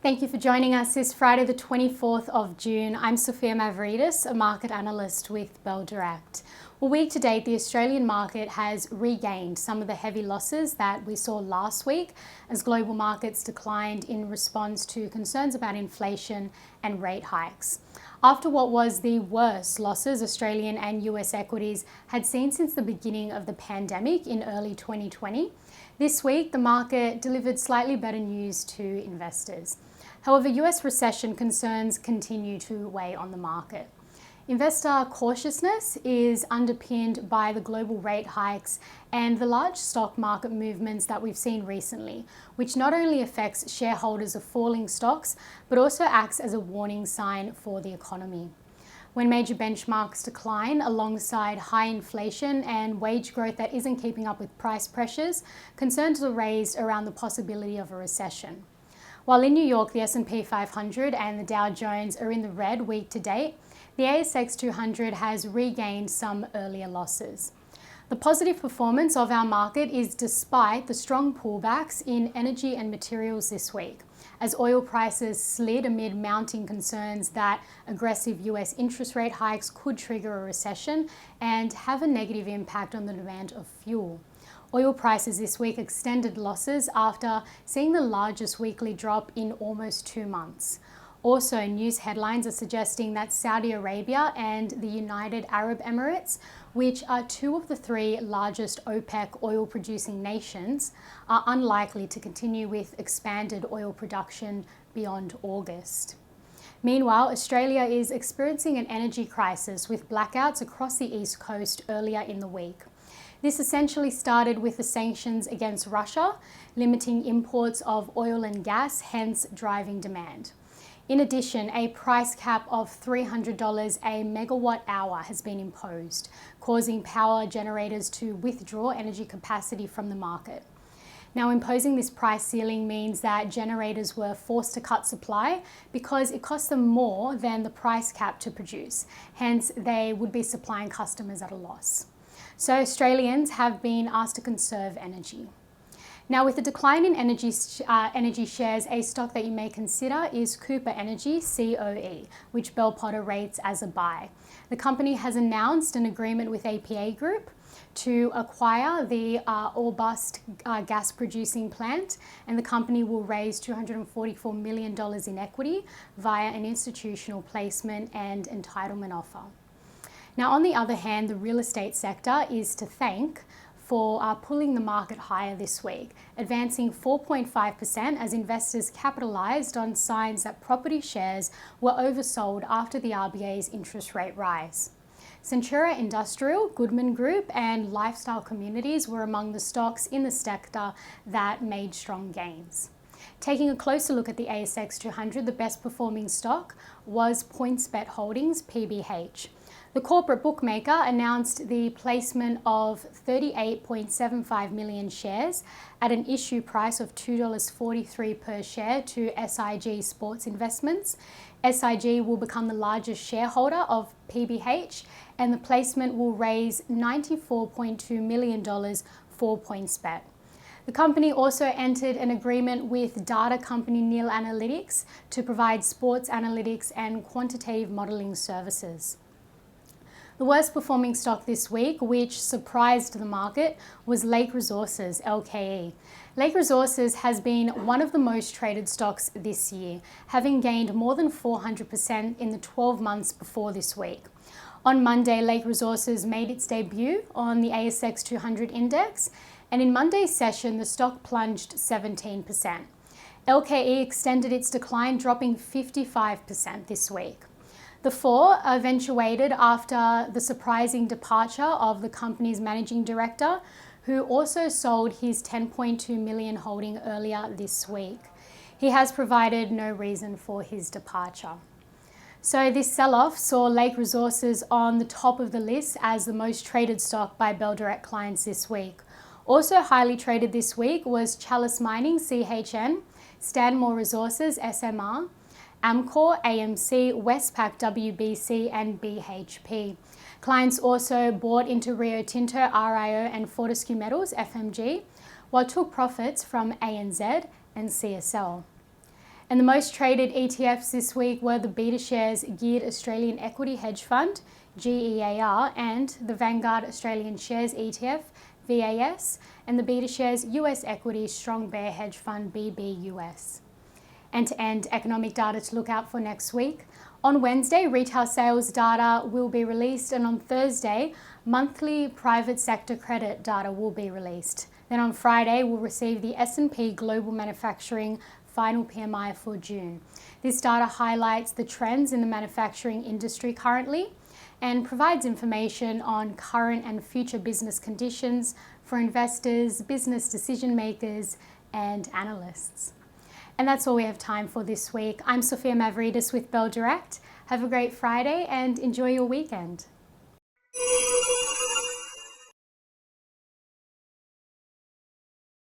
Thank you for joining us this Friday, the 24th of June. I'm Sophia, a market analyst with Bell Direct. Well, week to date, the Australian market has regained some of the heavy losses that we saw last week as global markets declined in response to concerns about inflation and rate hikes. After what was the worst losses Australian and US equities had seen since the beginning of the pandemic in early 2020, this week the market delivered slightly better news to investors. However, US recession concerns continue to weigh on the market. Investor cautiousness is underpinned by the global rate hikes and the large stock market movements that we've seen recently, which not only affects shareholders of falling stocks, but also acts as a warning sign for the economy. When major benchmarks decline alongside high inflation and wage growth that isn't keeping up with price pressures, concerns are raised around the possibility of a recession. While in New York, the S&P 500 and the Dow Jones are in the red week to date, the ASX 200 has regained some earlier losses. The positive performance of our market is despite the strong pullbacks in energy and materials this week, as oil prices slid amid mounting concerns that aggressive US interest rate hikes could trigger a recession and have a negative impact on the demand of fuel. Oil prices this week extended losses after seeing the largest weekly drop in almost 2 months. Also, news headlines are suggesting that Saudi Arabia and the United Arab Emirates, which are 2 of the 3 largest OPEC oil-producing nations, are unlikely to continue with expanded oil production beyond August. Meanwhile, Australia is experiencing an energy crisis with blackouts across the East Coast earlier in the week. This essentially started with the sanctions against Russia, limiting imports of oil and gas, hence driving demand. In addition, a price cap of $300 a megawatt hour has been imposed, causing power generators to withdraw energy capacity from the market. Now, imposing this price ceiling means that generators were forced to cut supply because it cost them more than the price cap to produce. Hence, they would be supplying customers at a loss. So Australians have been asked to conserve energy. Now, with the decline in energy shares, a stock that you may consider is Cooper Energy, COE, which Bell Potter rates as a buy. The company has announced an agreement with APA Group to acquire the All-Bust gas producing plant, and the company will raise $244 million in equity via an institutional placement and entitlement offer. Now, on the other hand, the real estate sector is to thank for pulling the market higher this week, advancing 4.5% as investors capitalised on signs that property shares were oversold after the RBA's interest rate rise. Centura Industrial, Goodman Group and Lifestyle Communities were among the stocks in the sector that made strong gains. Taking a closer look at the ASX 200, the best performing stock was PointsBet Holdings, PBH. The corporate bookmaker announced the placement of 38.75 million shares at an issue price of $2.43 per share to SIG Sports Investments. SIG will become the largest shareholder of PBH, and the placement will raise $94.2 million for PointsBet. The company also entered an agreement with data company Neil Analytics to provide sports analytics and quantitative modelling services. The worst performing stock this week, which surprised the market, was Lake Resources, LKE. Lake Resources has been one of the most traded stocks this year, having gained more than 400% in the 12 months before this week. On Monday, Lake Resources made its debut on the ASX 200 index, and in Monday's session, the stock plunged 17%. LKE extended its decline, dropping 55% this week. The fall eventuated after the surprising departure of the company's managing director, who also sold his 10.2 million holding earlier this week. He has provided no reason for his departure. So this sell-off saw Lake Resources on the top of the list as the most traded stock by Bell Direct clients this week. Also highly traded this week was Chalice Mining, CHN, Stanmore Resources, SMR, Amcor, AMC, Westpac, WBC and BHP. Clients also bought into Rio Tinto, RIO and Fortescue Metals, FMG, while took profits from ANZ and CSL. And the most traded ETFs this week were the Beta Shares Geared Australian Equity Hedge Fund, GEAR, and the Vanguard Australian Shares ETF, VAS, and the Beta Shares US Equity Strong Bear Hedge Fund, BBUS. End-to-end economic data to look out for next week. On Wednesday, retail sales data will be released, and on Thursday, monthly private sector credit data will be released. Then on Friday, we'll receive the S&P Global Manufacturing final PMI for June. This data highlights the trends in the manufacturing industry currently and provides information on current and future business conditions for investors, business decision makers, and analysts. And that's all we have time for this week. I'm Sophia Mavridis with Bell Direct. Have a great Friday and enjoy your weekend.